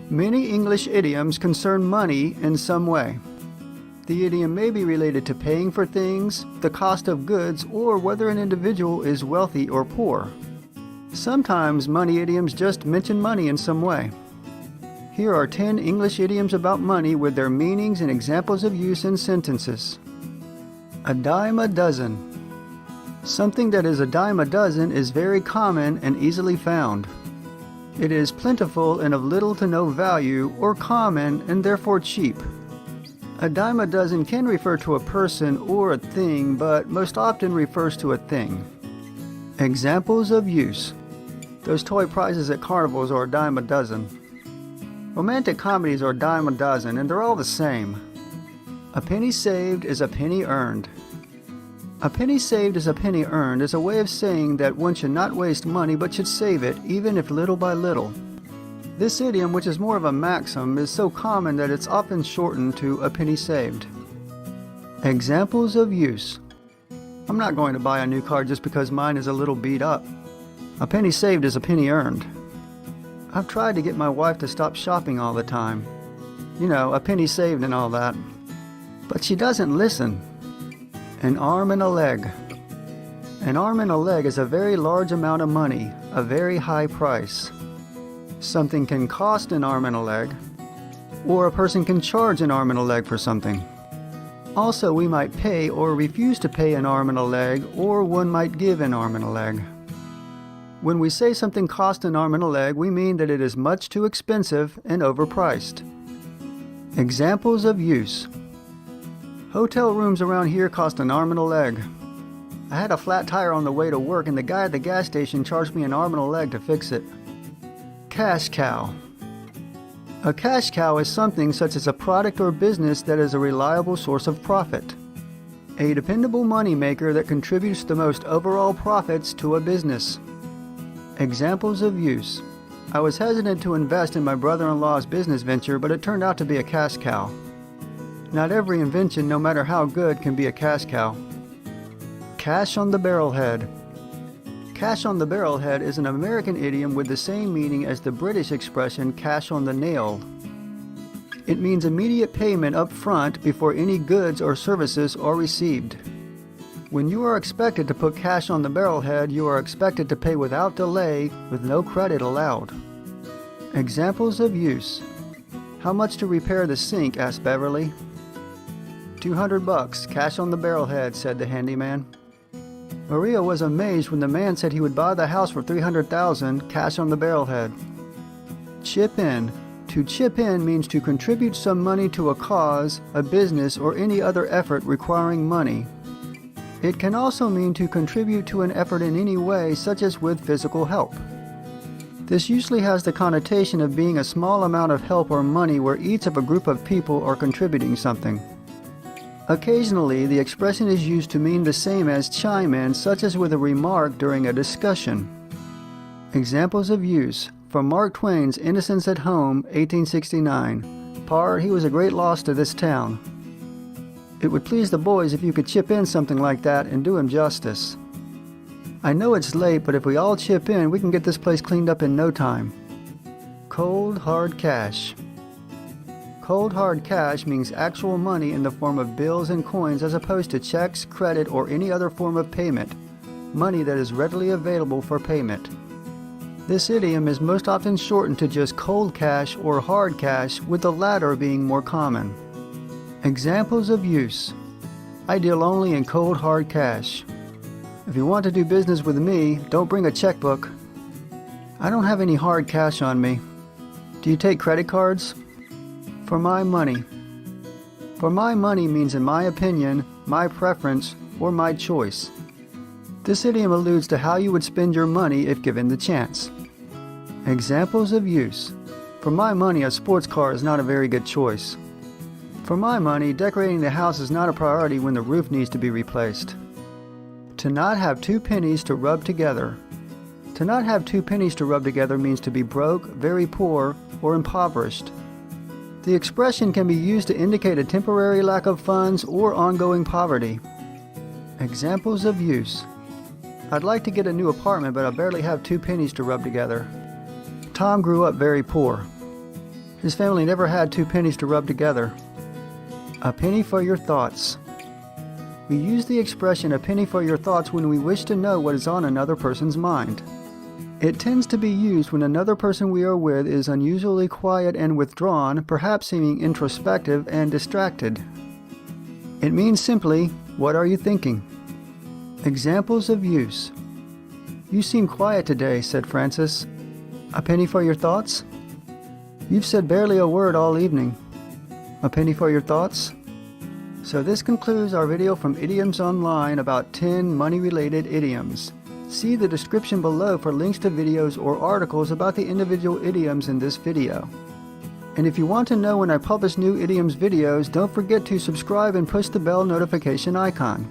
Many English idioms concern money in some way. The idiom may be related to paying for things, the cost of goods, or whether an individual is wealthy or poor. Sometimes money idioms just mention money in some way. Here are 10 English idioms about money with their meanings and examples of use in sentences. A dime a dozen. Something that is a dime a dozen is very common and easily found. It is plentiful and of little to no value, or common and therefore cheap. A dime a dozen can refer to a person or a thing, but most often refers to a thing. Examples of use. Those toy prizes at carnivals are a dime a dozen. Romantic comedies are a dime a dozen, and they're all the same. A penny saved is a penny earned. A penny saved is a penny earned is a way of saying that one should not waste money but should save it, even if little by little. This idiom, which is more of a maxim, is so common that it's often shortened to a penny saved. Examples of use. I'm not going to buy a new car just because mine is a little beat up. A penny saved is a penny earned. I've tried to get my wife to stop shopping all the time. You know, a penny saved and all that. But she doesn't listen. An arm and a leg. An arm and a leg is a very large amount of money, a very high price. Something can cost an arm and a leg, or a person can charge an arm and a leg for something. Also, we might pay or refuse to pay an arm and a leg, or one might give an arm and a leg. When we say something costs an arm and a leg, we mean that it is much too expensive and overpriced. Examples of use. Hotel rooms around here cost an arm and a leg. I had a flat tire on the way to work and the guy at the gas station charged me an arm and a leg to fix it. Cash cow. A cash cow is something such as a product or business that is a reliable source of profit. A dependable money maker that contributes the most overall profits to a business. Examples of use. I was hesitant to invest in my brother-in-law's business venture, but it turned out to be a cash cow. Not every invention, no matter how good, can be a cash cow. Cash on the barrelhead. Cash on the barrelhead is an American idiom with the same meaning as the British expression cash on the nail. It means immediate payment up front before any goods or services are received. When you are expected to put cash on the barrelhead, you are expected to pay without delay, with no credit allowed. Examples of use. How much to repair the sink? Asked Beverly. $200, cash on the barrelhead, said the handyman. Maria was amazed when the man said he would buy the house for $300,000, cash on the barrelhead. Chip in. To chip in means to contribute some money to a cause, a business, or any other effort requiring money. It can also mean to contribute to an effort in any way, such as with physical help. This usually has the connotation of being a small amount of help or money where each of a group of people are contributing something. Occasionally, the expression is used to mean the same as chime in, such as with a remark during a discussion. Examples of use. From Mark Twain's Innocents at Home, 1869. Par, he was a great loss to this town. It would please the boys if you could chip in something like that and do him justice. I know it's late, but if we all chip in, we can get this place cleaned up in no time. Cold, hard cash. Cold hard cash means actual money in the form of bills and coins as opposed to checks, credit, or any other form of payment. Money that is readily available for payment. This idiom is most often shortened to just cold cash or hard cash, with the latter being more common. Examples of use. I deal only in cold hard cash. If you want to do business with me, don't bring a checkbook. I don't have any hard cash on me. Do you take credit cards? For my money. For my money means in my opinion, my preference, or my choice. This idiom alludes to how you would spend your money if given the chance. Examples of use. For my money, a sports car is not a very good choice. For my money, decorating the house is not a priority when the roof needs to be replaced. To not have two pennies to rub together. To not have two pennies to rub together means to be broke, very poor, or impoverished. The expression can be used to indicate a temporary lack of funds or ongoing poverty. Examples of use. I'd like to get a new apartment, but I barely have two pennies to rub together. Tom grew up very poor. His family never had two pennies to rub together. A penny for your thoughts. We use the expression a penny for your thoughts when we wish to know what is on another person's mind. It tends to be used when another person we are with is unusually quiet and withdrawn, perhaps seeming introspective and distracted. It means simply, what are you thinking? Examples of use. You seem quiet today, said Francis. A penny for your thoughts? You've said barely a word all evening. A penny for your thoughts? So this concludes our video from Idioms Online about 10 money-related idioms. See the description below for links to videos or articles about the individual idioms in this video. And if you want to know when I publish new idioms videos, don't forget to subscribe and push the bell notification icon.